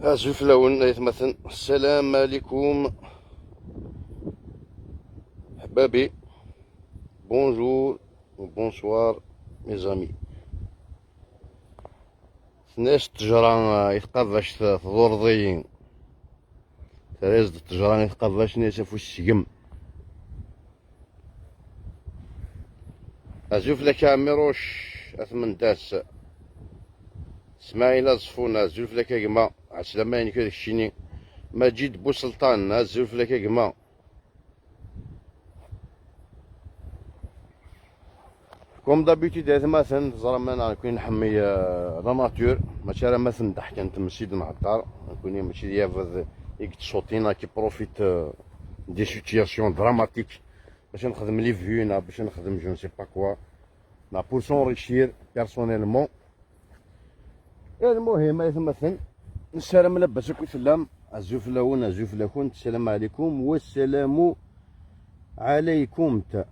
أزوف لون يتمثل. السلام عليكم حبابي، بونجور وبونسوار ميزامي. ثناش تجران يتقفاش تدور ضيين ثلاث تجران يتقفاش نيسف السجم. أزوف لك عميروش أثمن داس اسماعيل صفونا. أزوف لك جما عسلامة يعني كذا الشيني مجيد بوسلطان. أزوف لك جما كوم دابيتيد هذا مثلا زرمان نكون نحمي لا ناتور ماشي راه مثلا ضحك انت مسيد مع الدار نكون ماشي يافذ يك تصوتينا كي بروفيت دي سيتياسيون دراماتيك باش نخدم لي فيونا باش نخدم جو نسي با كوا نا بور سونريشير بيرسونيلمون. المهم مثلا نسلم لبسك وسلام الزوف لون الزوف لكون. السلام عليكم والسلام عليكم تا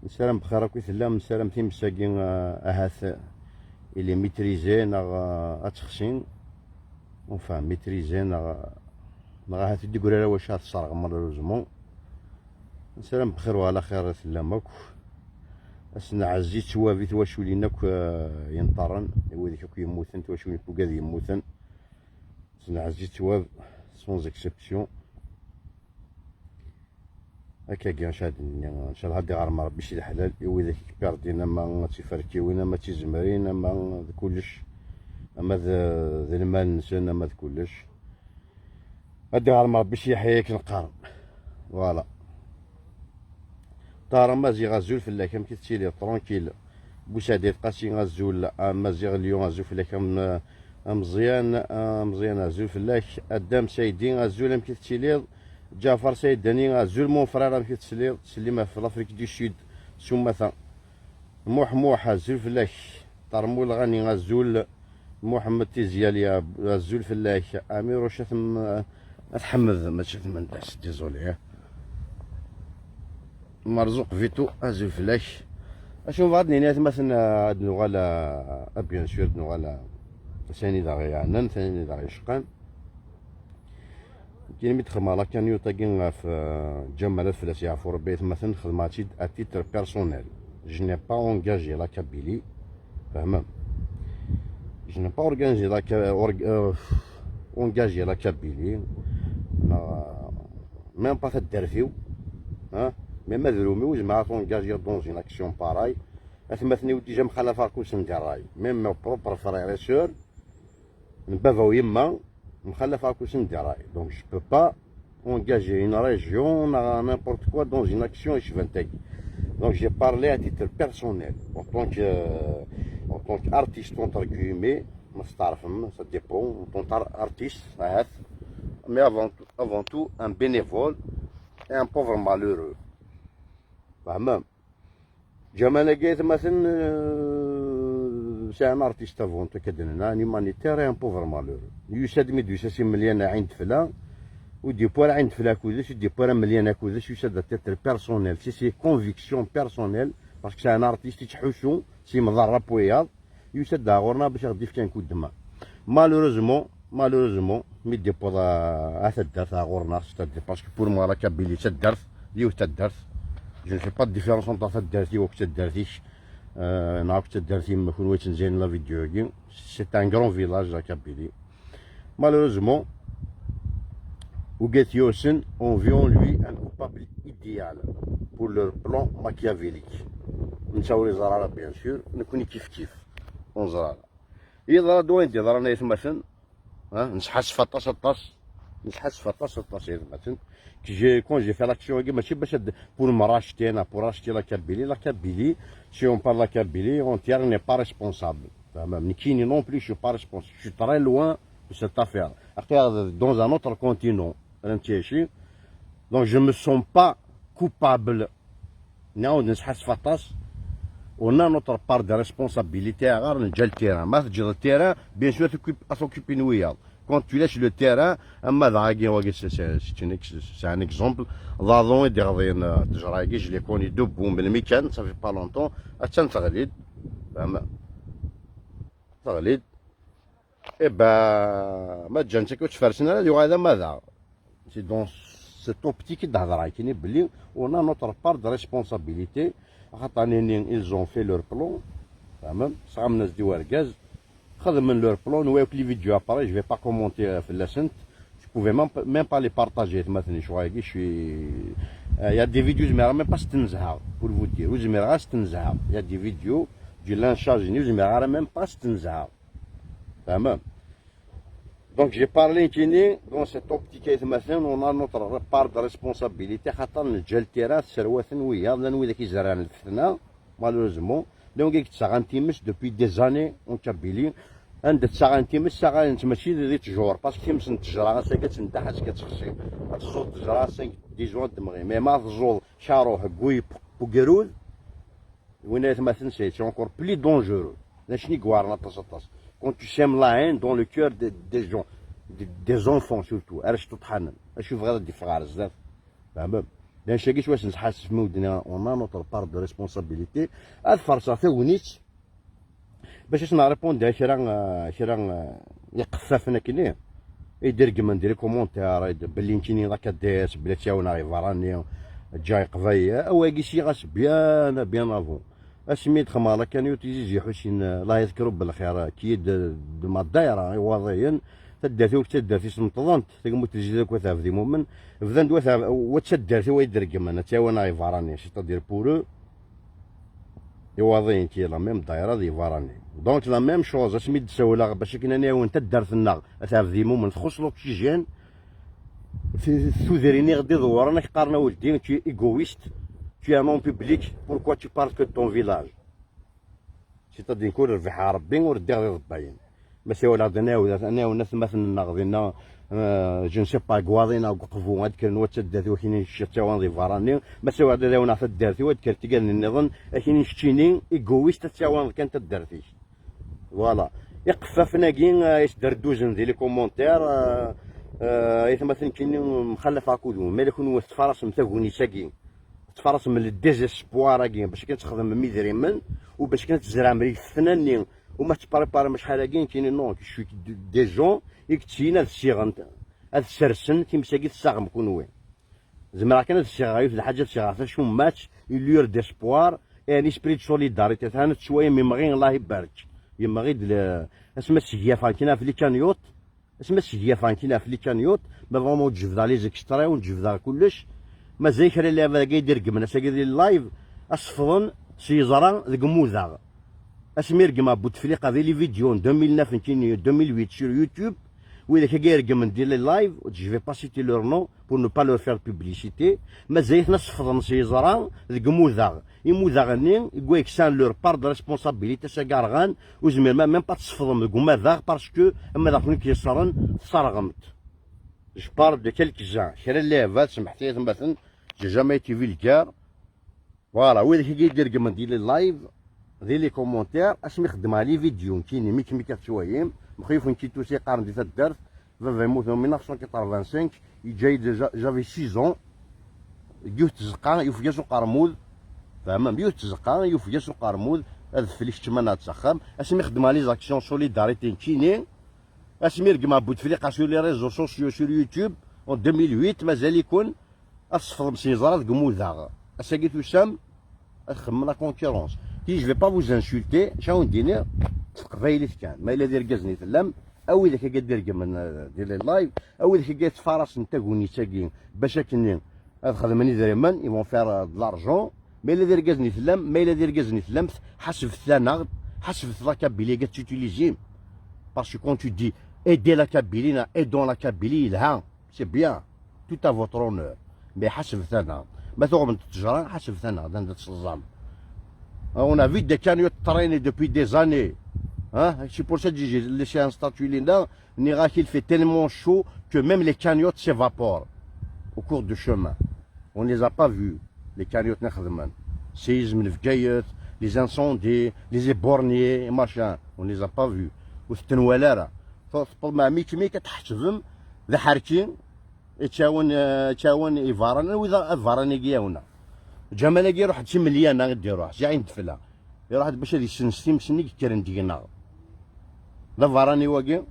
نسلم بخير راكو سلام. نسلم في مساكين اهاث اللي ميتريزي نغ اتخشين اونفان ميتريزي نغ هاث دي قريرة واش هتصرغ مالوروزمون. نسلم بخير وعلى خير سلامك. اسنا عزيز توافيت واش وليناك ينطرن وذيك يموتن تواشولي بوكاد يموتن. اسنا عزيز تواف سون اكسبسيون هكا كاع شادني ان شاء الله هادي غير ربي شي الحلال وذاك كبار دينا ما تيفركيونا ما تيزمرين ما كلش اما ذا المال نسان اما كلش هادي غير ربي شي يحييك نقارن فوالا. طار مازي غازول في الله كم كتسيلي ترونكيل بوساديت قاسي غازول مازي اليوم غازول في الله كم مزيان مزيان غازول في الله. ادام سيدي غازول كم كتسيلي جعفر سيد داني غازول مون فرير كي تسليمه في لافريك دي سود سمثا موح غازول في الله. طرمول غني غازول محمد تيزياليا غازول في الله. امير وشاتم اتحمد ماشي من داس ديزولي مرزوق فيتو غازول في الله. اشوف هاد نينات مثلا هاد نغالا بيان سور نغالا ثاني داغي عنان ثاني داغي شقان كاين ميت خدمه كان يوطاكين في جمالات فلاس يعرفوا ربي مثلا خدماتي اتيتر بيرسونيل جو ني با اونغاجي لا كابيلي فهمم جو ني با اورغانيزي لا اونغاجي لا كابيلي ميم با تدرفيو ها مي مذرومي وجماعة اونغاجي دون اون اكسيون باراي اثمثني وديجا مخلفها كلش ندير راي ميم مو بروبر فرير سور بابا ويما مخلفها كلش ندير راي. دونك جو بو با engager une région n'importe quoi dans une action échevintée. Donc j'ai parlé à titre personnel en tant qu'artiste entre guillemets, ça dépend, en tant qu'artiste, mais avant tout un bénévole et un pauvre malheureux. فاهم جمال لقيت مثلا c'est un artiste avant tout كدنا un humanitaire et un pauvre malheureux. يساد ميدوسا سي مليان عند فلا ودي بورا عند فلا كودش ودي بورا مليانه كودش يساد تيتر بيرسونيل سي كونفيكسيون بيرسونيل باسكو سي ان ارتيست تحوسو سي مضرب وياض يساد غورنا باش غدي كان كود دما مالوروزمون مي دي بوضا اتدرت غورنا ستادي باسكو بور موا لا كابيلي تدرت ليو تدرت جو نفي با ديفيرونس اونتر تدرتي وقت تدرتيش نعرف تدرتي ما كون واش نزين لا فيديو كي سي ان غران فيلاج لا كابيلي مالوروزمون Ouguet Yosen ont vu en lui un coupable idéal pour leur plan machiavélique. نساو زرارة بيان سور نكوني كيف ونزرارة يضرا دوين تيضرا نايث مثلا نسحس فطاس مثلا كي كون جي في لاكسيون كي ماشي باش بور مراشتي انا بور اشتي لا كابيلي سي اون بار لا كابيلي اون تيير ني با ريسبونسابل فهمني كيني نون بلي شو با ريسبونسابل شو تري لوان de cette affaire. Dans un autre continent, donc je ne me sens pas coupable. On a notre part de responsabilité à le terrain. Le terrain, bien sûr, à s'occuper nous. Quand tu laisses le terrain, c'est un exemple. Je l'ai connu debout, mais le week-end, ça fait pas longtemps. Eh ben, ما تجانتك وتفرسنا هذا وهذا ماذا؟ سي دون سيت اوبتيك تهضر كاينين بلي اون نوتر بار دو ريسبونسابيلتي خاطرين إلزون في لور بلون فاهم صغار الناس دي وركاز خدم من لور بلون نوايوك لي فيديو اباري جو في با كومونتي في لاسنت جو بوفي ميم با لي بارطاجي مثلا شويه شوي يا دي فيديو زعما ميم با ستنزها بور فو دير وزعما غا ستنزها يا دي فيديو ديال لانشارجيني وزعما غا ميم با ستنزها تمام. Donc j'ai parlé dans cette optique مثلا on a notre part de responsabilité خاطر الجالتيرات ثروة ويا ولا ذاك يزرعن الفتنة مالوريزمون لو كيك تساغان تيمس دوبوي دي زاني اون كابيلي عند تساغان تيمس ساغان ماشي دي تجور باسكو تيمس التجرة ساكا تندحس كتخشي تزود تجرة 5 ديجوان دمغي مي ما تزود شارو هكوي بوكيرود وين مثلا سي اونكور بلي دونجورو شني كوارنا طاس quand tu sèmes la haine dans le cœur des gens, des enfants surtout, علاش تطحن اشوف غير دي فغار بزاف فاهم لان شاكيش واش نحس في مودنا اون نوتر بار دو ريسبونسابيلتي هاد فرصه ثونيت باش نريبوندي شرا يقفافنا كني يدير كما ندير كومونتير بلي نتيني راك داس بلا تاونا غير فراني جاي قضيه اواكي شي غاس بيان افون اسميت خمارة كان يوتيزي حسين الله يذكره بالخير كيد ما الدايره وضعيا تداتي وتداتي سنتظنت تقوم تجي ذاك وثاف ذي مؤمن فذان دوثاف وتشداتي ويدرقم انا تا وانا فاراني شي تدير بورو يواضين كي لا ميم دايره ذي فاراني دونك لا ميم شوز اسميت تساولا باش كنا ناوي تدار في النار ثاف ذي مؤمن تخص لوكسيجين في ثوذريني غدي دورنا قارنا ولدي كي ايغويست. Tu es un nom public, pourquoi tu parles que de ton village? C'est-à-dire نكون ربحها ربي وردي غير رباين ماشي ولا انا وناس مثلا ناغذينا جو نسي با كواضينا وقفوا هاد كانوا تداتي وكاينين الشتاوان دي فاراني ماشي واحد داونا في الدارتي واد كرتي قال النظام كاينين شتيني ايغويست تاوان كانت الدارتي فوالا يقفافنا كين يصدر دوزن ديال لي كومونتير مثلا كاينين مخلف عكودو مالك يكون فرس متاكوني ساكين تفرس من الديزيسبوار كاين باش كتخدم ميدريمن وباش كتزرع مري الفنانين وما تبريباري مش حاجه كاينين نو شوي دي جون يكتينا هاد الصيغه هاد السرسن تيمساكي الصاغم كون وين زعما كان هاد الصيغه في الحاجه الصيغه شو ماتش يليور ديسبوار يعني سبريت سوليداريتي ثانت شويه ميمغي الله يبارك يمغي اسما السيافان كاينه في لي كانيوت اسما السيافان كاينه في لي كانيوت ما فريمون تجبد لي زيكسترا ونجبد كلش مازال كرا اللي باغي يدير قمنا ساكي اللايف اصفرن سيزرا ذك موزاغ اسمير قما بوتفليقه ذي لي فيديو 2009 2008 sur يوتيوب وإذا كي يرقم ندير لي لايف جو في با سيتي لور نو بور نو با لور فير بوبليسيتي مازال نصفرن سيزرا ذك موزاغ يموزاغني يقول سان لور بار دو ريسبونسابيلتي ساكارغان وزمير ما ميم با تصفرن ذك ماذاغ باسكو اما ذاك كيصرن صرغمت. Je parle de quelques gens. كرا اللي فات سمحتي مثلا j'ai jamais été vulgaire. فوالا وين كي يدير كما ندير لي لايف دير لي كومونتير اش مخدمها لي فيديو كاينين ميكا شويه مخيف نتي توسي قارن دي الدرس فيموت 1985 جاي جافي 6 ans يوف تزقا يوف ياسو قرمود فاهم يوف تزقا يوف ياسو قرمود هذا فليش تمنات تسخم اش مخدمها لي زاكسيون سوليداريتي كاينين اسمير كما بوتفليقه سور لي ريزو سوسيو سور يوتيوب en 2008 مازال يكون اصفر مسيزرات كموذاغ اساكي توسام تخمم لا كونكورونس كي جو في با فوز انسولتي شنو ندير قبايلي كان ما الا دير كازني تلم او اذا كدير كما دير لي لايف او اذا كتفارس نتا كوني تاكين باش كني خدمني دريمان يفون فير دلارجون ما الا دير كازني تلم ما الا دير كازني تلم حسب الثنا حسب لا كابيلي كتوتيليزي باسكو كون تو دي ايدي لا كابيلينا ايدون لا كابيلي لها سي بيان tout à votre honneur mais حسب ثنا ما ثوغ من التجران حسب ثنا عند الصزام on a vu des cagnottes traîner depuis des années hein c'est pour ça que j'ai laissé un statut là Nira qu'il fait tellement chaud que même les cagnottes s'évaporent au cours du chemin on les a pas vus les cagnottes نخدمن séisme الفقايات les incendies les éborgnés machin on les a pas vus والتنوالاره فما ميك كتحسبهم ذا حركين تشاون إيفاران وإذا إيفاران يجيونا جمال يروح شي مليان غادي يروح شي عند فلا يروح باش هادي سنستيم سني كيرن دينا لا فاراني واقي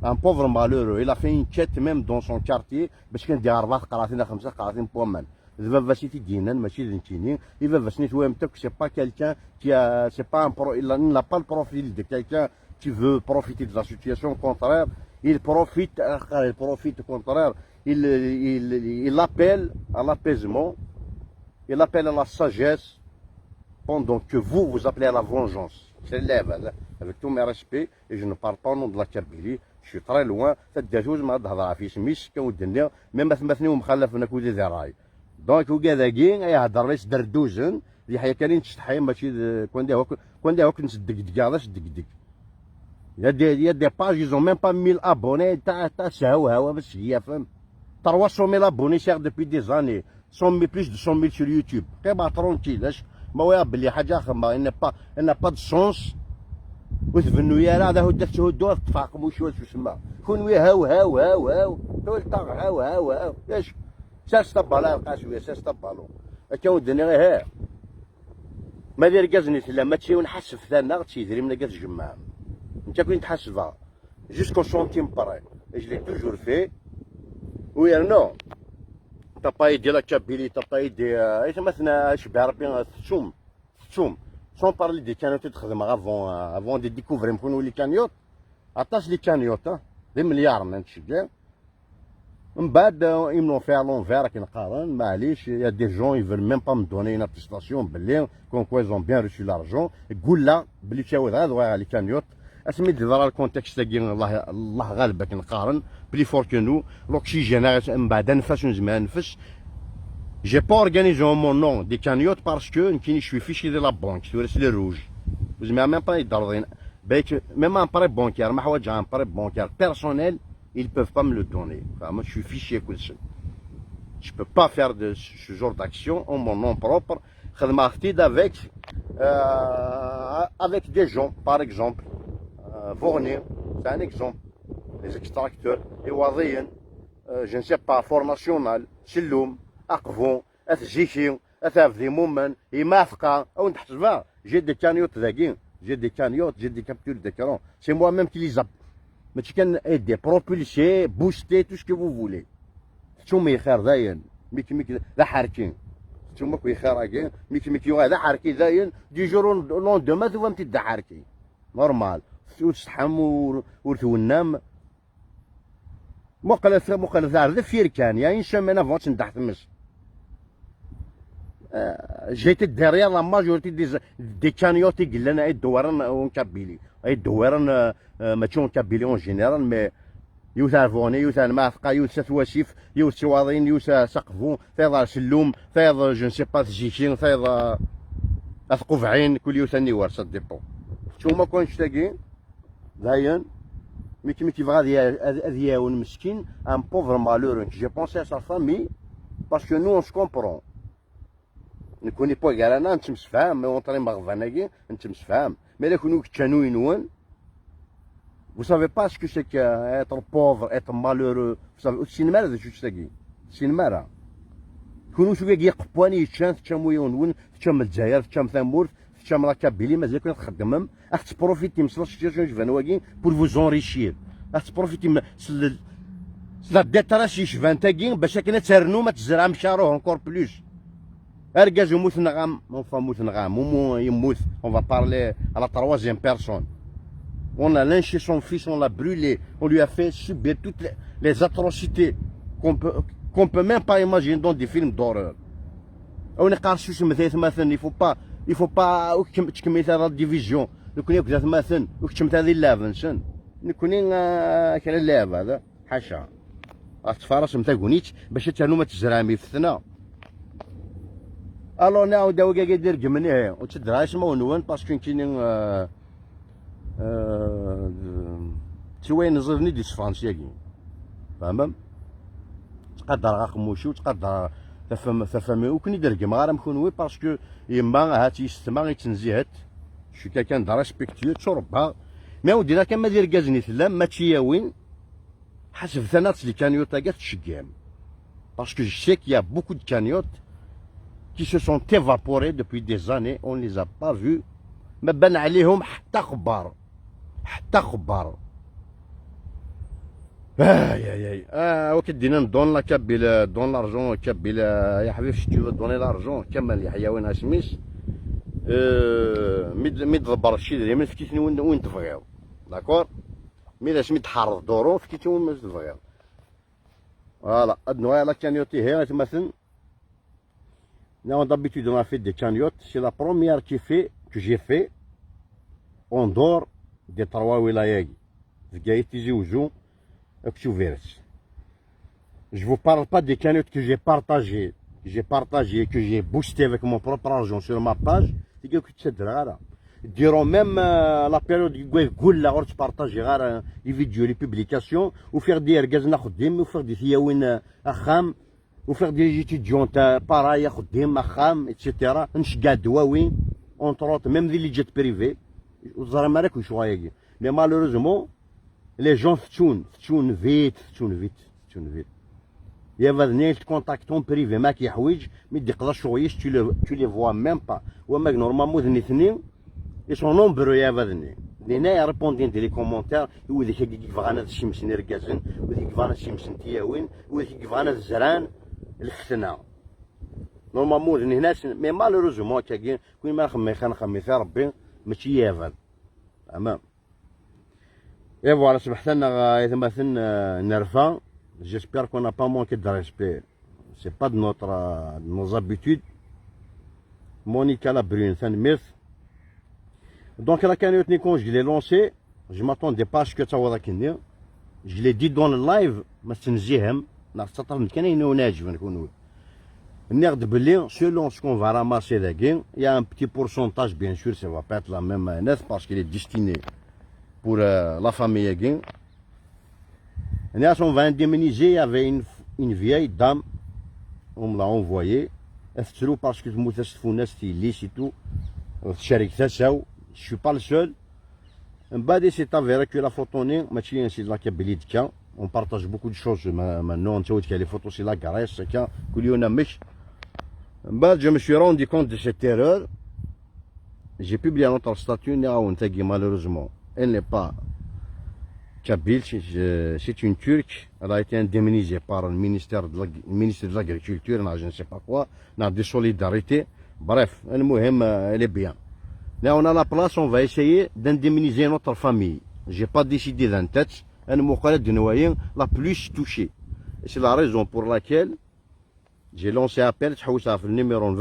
un pauvre malheureux. Il a fait une quête même dans son quartier باش كان دير 4 قراطين 5 قراطين بومان. دابا سيتي دينان ماشي دينتيني. Il va سنيت وامتك c'est pas quelqu'un qui a c'est pas un il n'a pas le profil de quelqu'un qui veut profiter de la situation. Au contraire, il profite au contraire. Il appelle à l'apaisement. Il appelle à la sagesse pendant que vous appelez à la vengeance. C'est l'élève, avec tous mes respects, et je ne parle pas au nom de la Kabylie, je suis très loin, تدجوز ما تهضر في سميس كودنيا ميم مثني ومخلف هناك ودي راي دونك وكذاكي يهضر ليش دردوزن اللي حيا كاين تشطحي ماشي كون دي هاك نصدق دق يا دي باج ils ont même pas 1000 abonnés تاع شهوه باش هي فهم 300 000 abonnés cher depuis des années 100 000 plus de 100 000 sur YouTube كيبقى ترونكيل ما هو بلي حاجه اخر ان با دو سونس وتبنوا يا هذا هو داك الدور تفاقموا شويه تسمى كون ويا هاو تول طاغ هاو ايش ساس طبالا بقى شويه ساس طبالو كاين الدنيا غير ها ما دير كازني لا ما تشي ونحسب ثانا تيدري من كاز الجماعه انت كنت تحسبها جوسكو سونتيم باراي اش لي توجور في ويا نو t'as pas aidé la Kabylie, t'as pas aidé مثلا شبه ربي تشوم sans parler des cagnottes avant de découvrir نكونوا لي كانيوت عطاش لي كانيوت دي مليار من تشجع من بعد ils m'ont fait à l'envers كنقارن معليش يا دي جون ils veulent même pas me donner une attestation باللي comme quoi ils ont bien reçu l'argent قول لا بلي تشاود هذا لي كانيوت اسمي دير الكونتكست تاعي الله غالبك نقارن بلي فور كو نو l'oxygène من بعد نفس ونزمع نفس j'ai pas organisé en mon nom des cagnottes parce que je suis fiché de la banque sur les rouges vous m'avez même pas dit même un prêt bancaire ما حوايج un prêt bancaire personnel ils peuvent pas me le donner moi je suis fiché كل شيء je peux pas faire de ce genre d'action en mon nom propre خدمة خديت avec des gens par exemple Fournir, c'est un exemple. Les extracteurs, les wadiens, je ne sais pas, formationnel, Siloum, Akvon, Athjichim, Athafdi Moumen, Imafka, on t'asva. J'ai des cagnottes d'aguin, j'ai des captures d'écran. C'est moi-même qui les appelle. Mais tu peux aider, propulser, booster, tout ce que vous voulez. Tu m'y khar d'ayen, miki, la harkin. Tu m'y khar again, miki, la harki d'ayen, du jour au lendemain, tu vas me dire harki. Normal. وتشحم وتونام مقلة عرض فير كان يعني شام انا فونت ندحت مش جيت derrière la majorité des cagnottes qui لنا اي دوارن ونكابيلي اي دوارن ماشي ونكابيلي اون جينيرال مي يوثا فوني يوثا المافقه يوثا تواسيف يوثا شواضين يوثا سقفون فيضا سلوم فيضا جو نسي با تجيشين فيضا اثقف عين كل يوثا نيوار سا ديبو شو ما كونش تاكين D'ailleurs, mais qui va dire un miskin, un pauvre malheureux. J'ai pensé à sa famille parce que nous on se comprend. Ne connaît pas Galana, on se femme, mais on traîne Marvanagé, on se femme. Mais là, nous qui vous savez pas ce que c'est qu'être pauvre, être malheureux. Vous savez, c'est une merde de tout ça. C'est une merde. Nous شو يجي قباني يتشان تشام ويونون تشام الجزائر تشام ثمور تشام راكابيلي مازال كنا تخدمهم راح تبروفيتي من السيتياسيون جفانواكي بور فوز اونريشير راح تبروفيتي من لا ديتراش يشفان تاكين باش كنا ترنو ما تزرع مشاروه اونكور بلوس اركاز يموت نغام اونفا موت نغام مومو يموت اون فا بارلي على تروازيام بيرسون on a lynché son fils, on l'a brûlé, on lui a fait subir toutes les atrocités qu'on peut même pas imaginer dans des films d'horreur. On est carré sur مثلا il faut pas تكمل هذا الديفيزيون نكون ياك مثلا وكتمت هذه اللعبه نسن نكون كان اللعب هذا حاشا تفارس نتا كونيت باش تانو ما تزرامي في الثنا الو نعاود داو كاع يدير جمنيه وتدراش ما ونوان باسكو كاينين شويه نظرني دي فرنسيا كاين فاهم تقدر غاخموشو تقدر تفهمي وكن يدرك ما غير مكونوي باسكو يما هاتي يستمع يتنزيهت شي كان دا ريسبكتيو تشربها مي ودينا كما دير كازني ثلا ما تشياوين حسب ثنات اللي كانيوت تاعك تشكام باسكو جو سي كي يا بوكو دو كانيوت كي سو سون ايفابوري دوبوي دي زاني اون لي زا با فو ما بان عليهم حتى خبار وكدينا ندون لا كابيل دون لارجون كابيل يا حبيبي si tu veux donner l'argent كمل يحيى وين اسميس مي تضبر الشي ديما فكيتني وين تبغيو داكور مي لا سميت تحرض دورو فكيتني وين ما تبغيو فوالا هاد النوع لا كانيوتي هي مثلا d'habitude on a fait des cagnottes c'est la première que j'ai fait en dehors des 3 ولايات Zgaït Tizi Ouzou. Je vous parle pas des cagnottes que j'ai partagées, que j'ai boosté avec mon propre argent sur ma page. C'est que tu sais diront même la période où la hors partager les vidéos, les publications, ou faire des ergazna khoddim, ou faire des thiaouin akham, ou faire des étudiants pareil khoddim akham, etc. Nchgad waouin, entre autres, même des jets privés. Vous avez marqué ou mais malheureusement, les gens فتشون vite. Il y a des contacts en privé, ما كيحويج ما يدقلاش شويش tu les vois même pas. وما normalement ذني اثنين ils sont nombreux يا ذني. هنا ريبوندين دي لي كومونتير وذيك كيف غانا الشمس نركازن وذيك غانا الشمس نتياوين وذيك غانا الزران الختنا. normalement ذني هنا مي malheureusement كاين كل ما خمي في ربي ماشي يافد. تمام. Et voilà, j'espère qu'on n'a pas manqué de respect. C'est pas de nos habitudes. Monica la brune, c'est un mythe. Donc la cagnotte Nikon, je l'ai lancée. Je m'attendais pas à ce que ça soit là. Je l'ai dit dans le live, mais c'est une zéhem. Selon ce qu'on va ramasser, il y a un petit pourcentage, bien sûr, ça va pas être la même mayonnaise parce qu'il est destiné pour la famille Guin. Et on va indemniser, il y avait une vieille dame, on me l'a envoyé. C'est parce que je me suis dit, je ne suis pas le seul. C'est avéré que la photo n'est pas la Kabylie. On partage beaucoup de choses maintenant. On sait que les photos, c'est la Grèce, je me suis rendu compte de cette erreur. J'ai publié notre statut, malheureusement. Elle n'est pas kabyle, c'est une Turque. Elle a été indemnisée par le ministère de l'Agriculture, je ne sais pas quoi, de solidarité. Bref, elle est bien. Là, on a la place, on va essayer d'indemniser notre famille. Je n'ai pas décidé d'un tête, elle est de noyer la plus touchée. Et c'est la raison pour laquelle j'ai lancé appel, le numéro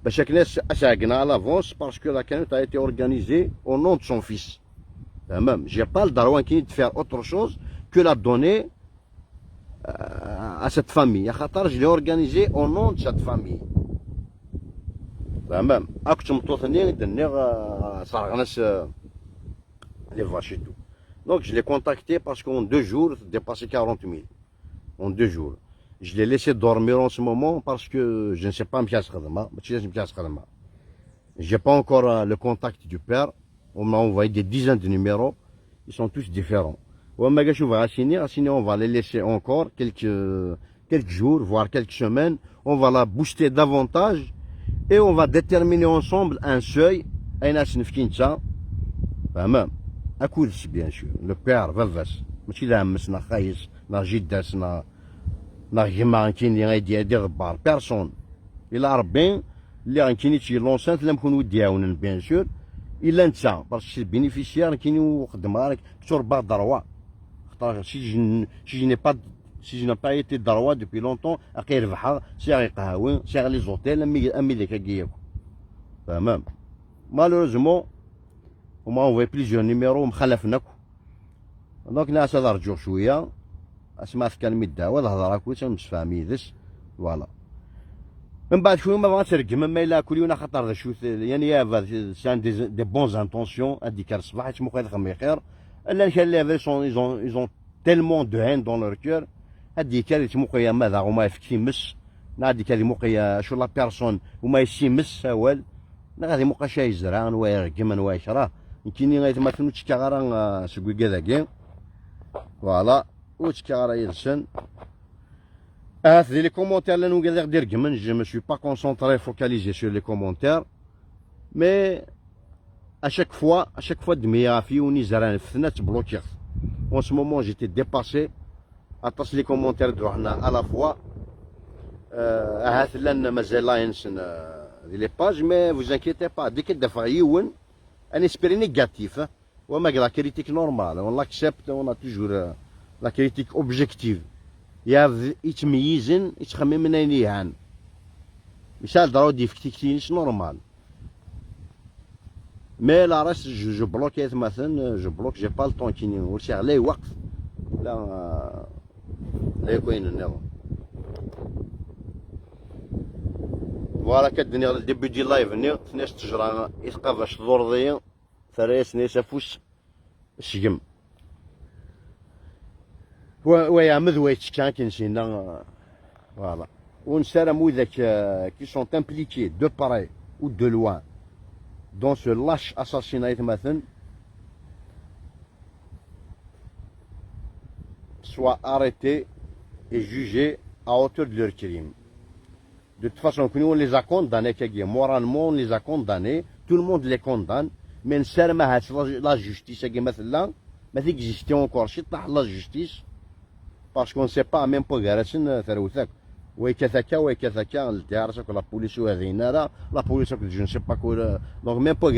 chaque à l'avance parce que la cagnotte a été organisée au nom de son fils. Je n'ai pas le droit de faire autre chose que la donner à cette famille. Je l'ai organisée au nom de cette famille. Donc je l'ai contacté parce qu'en 2 jours, il dépassait 40 000. En 2 jours. Je l'ai laissé dormir en ce moment parce que je ne sais pas j'ai pas encore le contact du père. On m'a envoyé des dizaines de numéros. Ils sont tous différents. On va les laisser encore quelques jours, voire quelques semaines. On va la booster davantage et on va déterminer ensemble un seuil. Bien sûr. Le père, personne. Il a bien, il a l'enceinte, bien sûr. Il a ça, parce que c'est le bénéficiaire qui nous demande sur bas droit. Si je n'ai pas été droit depuis longtemps, c'est les hôtels, malheureusement, on m'a envoyé plusieurs numéros, donc là, ça va durer شوية. اسمع كان مداوى الهضره كلشي متفاهمين ذس فوالا من بعد شويه ما بغاتش ترقم ما الا كل يوم خاطر شو يعني يا سان دي بونز انتونسيون هذيك الصباح تمو خير خمي خير الا كان لي ils ont tellement de haine dans leur cœur هذيك اللي تمو خيا ماذا وما يفكيمس هذيك اللي موقيا شو لا بيرسون وما يسيمس سوال غادي موقا شي يزران ويرقم ويشراه يمكن غير ما تنوتش كغارا سكوي كذاكي فوالا les commentaires, je ne me suis pas concentré, focalisé sur les commentaires, mais à chaque fois, on y a bloqué. En ce moment, j'étais dépassé. Attention les commentaires de à la fois. Les pages, mais vous inquiétez pas. Dès qu'il y a un esprit négatif, ou même la critique normale, on l'accepte, on a toujours la critique objective. Il y a يتميزن يتخمم من أين يعان. مثال ضروري في كتير normal. Mais la reste, je bloque مثلا, je bloque, j'ai pas le temps كي نورسي عليه وقت. لا يكون النظام. فوالا كدني الديبي ديال اللايف ني ثناش تجرى يتقافاش ضرورية ثريس نيس افوس الشقم ويعمد ويتشكان كنسينا فوالا ونسالم وذاك كي سون امبليكي دو باراي ou de loin dans ce lâche assassinat مثلا soient arrêtés et jugés à hauteur de leur crime. De toute façon, on les a condamnés, moralement on les a condamnés, tout le monde les condamne, mais la justice, mais existe encore, la justice, parce qu'on ne sait pas, même pas, la police la police, je ne sais pas quoi, donc même pas,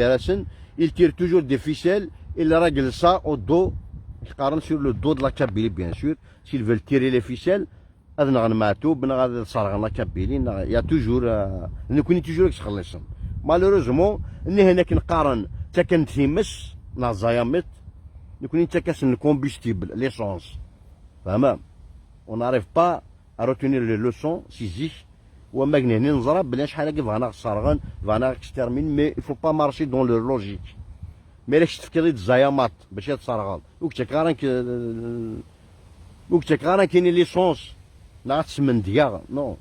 ils tirent toujours des ficelles, ils règlent ça au dos, sur le dos de la Kabylie, bien sûr, s'ils veulent tirer les ficelles. Il y a toujours malheureusement هناك نقارن تكن تيمس نا زيامت نكون تكاسن الكومبوستيبل ليسونس فاهم on n'arrive pas à retenir les leçons physiques وما هنا نزرب بلا شحال هكا بغانا صارغن بغانا اكسترمين مي il faut pas marcher dans leur logique مي راكش تفكري الزيامات باش تصارغل وكتك غارن كاين ليسونس لا تسمن دياغ نو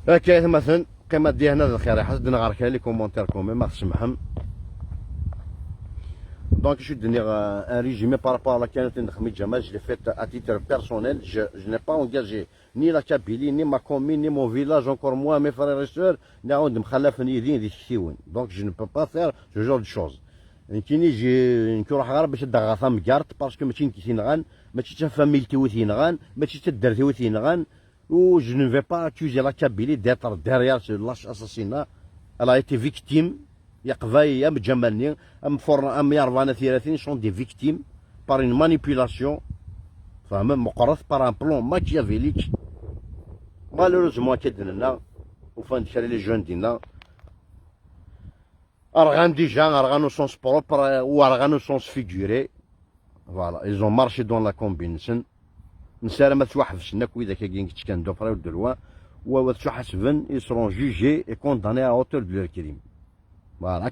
هكا مثلا كما ديالنا الخير حسد نغارك لي كومونتير كومي ما تسمحهم دونك je vais donner un résumé par rapport à la canette de Khmid Jamal. Je l'ai fait à titre personnel. Je n'ai pas engagé ni la Kabylie, ni ma commune, ni mon village, encore moins mes frères et sœurs. Donc je ne peux pas faire ce genre de choses. كايني نروح غير باش دغاثا مكارت باسكو ماشي كيتينغان ماشي تا فاميلتي وثينغان ماشي تا درتي وثينغان و جو ne vais pas accuser la Kabylie d'être derrière ce lâche assassinat. Elle a été victime يا قضايا يا مجملني ام يرفانا 30 sont des victimes par une manipulation فاهم مقرث par un plan machiavélique malheureusement كدنا وفان ديال لي جون ديالنا Argan déjà, Argan au sens propre ou Argan au sens figuré. Voilà, ils ont marché dans la combinaison. Ils seront jugés et condamnés à hauteur de leur crime. Voilà,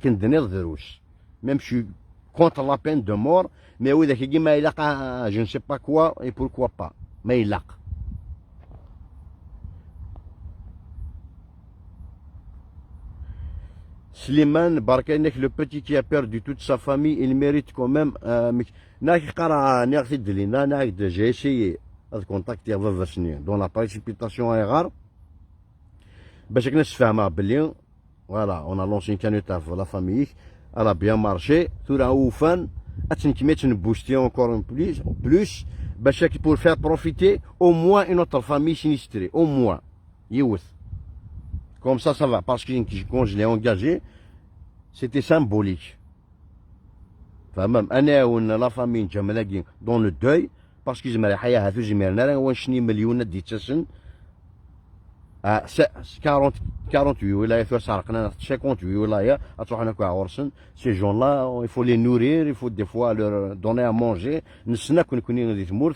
même je suis contre la peine de mort, mais oui, je ne sais pas quoi et pourquoi pas. Mais il a. Slimane Barkanek, le petit qui a perdu toute sa famille, il mérite quand même. J'ai essayé de contacter dans la précipitation aérale. Voilà, on a lancé une canette à la famille, elle a bien marché. Tout un oufan, une booster encore plus, pour faire profiter au moins une autre famille sinistrée, au moins. Comme ça va, parce que quand je l'ai engagé, c'était symbolique. Enfin, même, la famille, dans le deuil, parce que je me suis dit, je millions de 48 ولاية 58 ولاية أتروح هناك عرسن ces gens-là il faut les nourrir il faut des fois leur donner à manger نسنا كون غادي تموت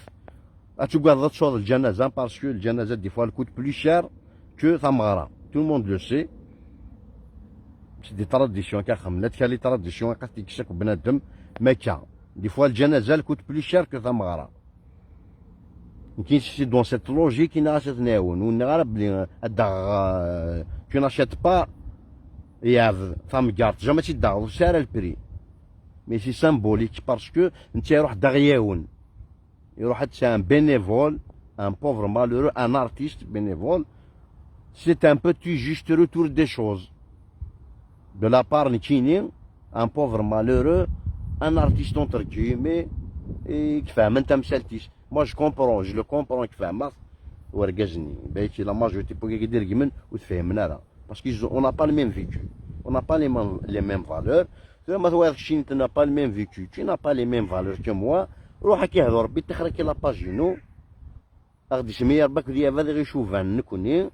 أتوقع تصوت الجنازة parce que الجنازة des fois elle coûte plus cher que Thamara tout le monde le sait c'est des traditions كخملات كالي traditions قد يكشك بنادم مكة des fois الجنازة elle coûte plus cher que Thamara. C'est dans cette logique qu'il n'achète pas. Tu n'achètes pas et femme garde jamais tu dois cher le prix. Mais c'est symbolique parce que tu es un bénévole, un pauvre malheureux, un artiste bénévole. C'est un petit juste retour des choses. De la part de un pauvre malheureux, ان ارتيست اونتر كيمي كفاهم انت مسالتيش. موا جو كومبرون جو لو كومبرون كفاهم ورقزني بايتي لا ماجورتي بوكي كيدير كيمن وتفهمنا راه باسكو اون با لي ميم فيكو اون با لي ميم فالور. ثم هو الشيء انت نا با لي ميم فيكو تي نا با لي ميم فالور كو موا. روح كيهضر ربي تخرج كي لاباجينو اغدي سميه ربك ديال هذا غير يشوفان نكوني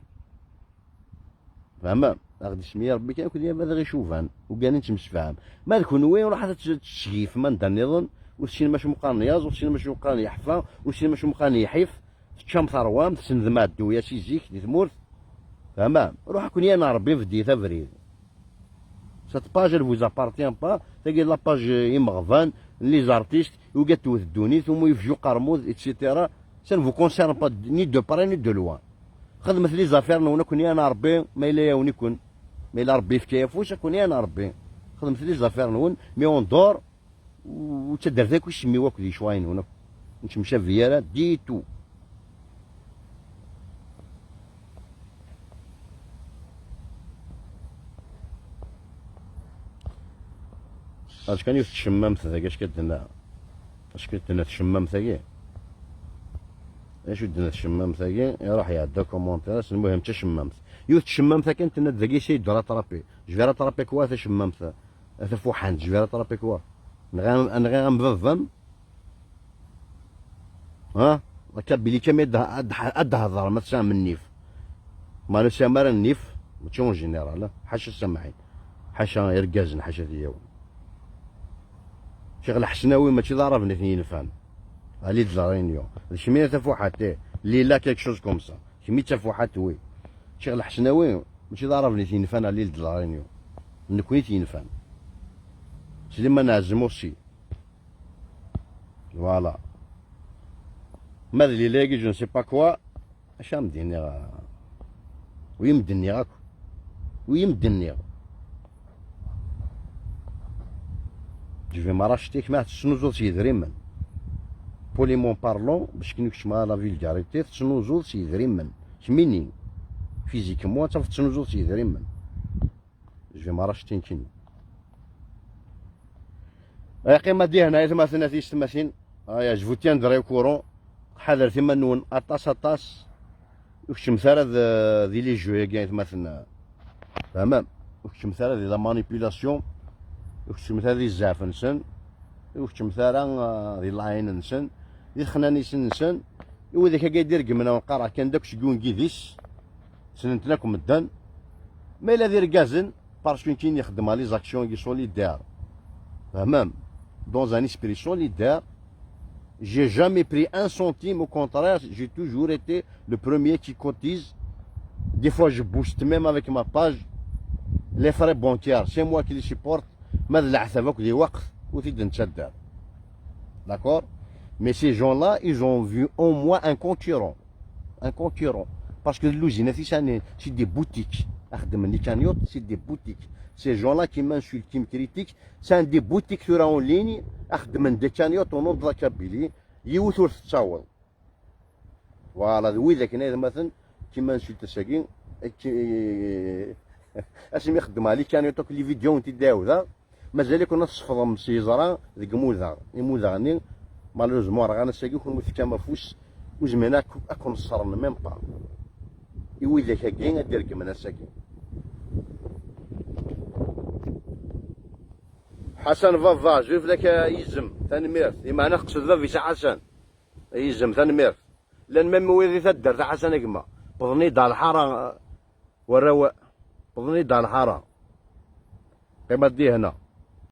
فهمت. اغدي سميه ربي كان ديال هذا غير يشوفان وكان نتمسفهم ما تكون وين راح تشيف من دنيظن وشي ماشي مقانياز وشي ماشي مقاني يحفا وشي ماشي مقاني يحيف تشام ثروام تسند ما الدويا شي زيك دي ثمورت فهمت. روح كون انا ربي في ديتا فريد سات باج elle vous appartient pas تلقى لا باج يمغفان لي زارتيست وقات توثدوني ثم يفجو قرموز اتسيتيرا ça ne vous concerne pas ni de près ni de loin. خدمة لي زافير نونا كوني انا ربي ما الا يوني كون ما الا ربي في كيفوش كوني انا ربي خدمة لي زافير نون مي اون دور وتدار ذاك واش سمي واكل شواين هنا نتمشى فيا ديتو. اش كان يتشممت ذاك اش كدنا اش كدنا تشممت ذاك اش ودنا تشممت ذاك يروح يعدى كومونتير. المهم تشممت تشممت ذاك انت ذاك شي درا طرابي جفيرا طرابي كوا تشممت فوحان جفيرا طرابي كوا انا غير مفهم ها كبلي كما ادهضر ما تسمع من النيف ما نسمع النيف ماشي جينيرال حاشا سامحين حاشا يرقازن حاشا دياو شيخ الحسناوي ماشي ضربني اثنين فان علي دزارينيو شمية تفوحات اللي لا كيك شوز كوم سا شمية تفوحات وي شيخ الحسناوي ماشي ضربني اثنين فان علي دزارينيو نكوني اثنين فان سيدي ما نعزمو الشي فوالا ماذا اللي لاقي جو نسي با كوا اش مديني ويمدني غاك ويمدني جو في ماراشتيك ما تسنوزول سي دريمن بوليمون بارلون باش كنكش مع لا فيلغاريتي تسنوزول سي دريمن كميني فيزيكمون تعرف تسنوزول سي دريمن جو في ماراشتين كيني اي قيمة دي هنايا تماثلنا في التماثيل هيا جو تيان دري كورون حذر ثما نون اطاس وكش مثال ذي لي جو كاين تماثلنا تمام وكش مثال ذي لا مانيبيلاسيون وكش مثال ذي الزعف نسن وكش مثال ذي العين نسن ذي الخنانيس نسن وذاك كيدير قمنا ونقرا كان داك شكون كيديس سننتلاكم مدان ما الا ذي ركازن باسكو كاين يخدم لي زاكسيون كي سوليدار فهمام dans un esprit solidaire. J'ai jamais pris un centime, au contraire, j'ai toujours été le premier qui cotise. Des fois, je booste même avec ma page les frais bancaires. C'est moi qui les supporte. D'accord? Mais ces gens-là, ils ont vu en moi un concurrent. Un concurrent. Parce que l'usine, c'est des boutiques. C'est des boutiques. Ces gens-là qui m'insultent, qui me critiquent, c'est des boutiques sur en ligne. أخدم دي كانيوت ونوض ذاك بيلي يوثو تتصاور فوالا ويذاك هنا مثلا كيما نسيت ساكين اسمي يخدم على كانيوت لي فيديو انت داوذا مازال كنا تصفض سيزرا ذيك موذا مالوزمون راه انا ساكي كون كما فوس وزمنا اكون صرنا ميم با ويذاك كاين ادير من ساكين. حسن فافا شوف لك يزم تنميرت ما نقصد فافي حسن يزم تنميرت لان ميم ويدي تدر تاع حسن كما بضني دار الحاره والرواء بضني دار الحاره قيمة دي هنا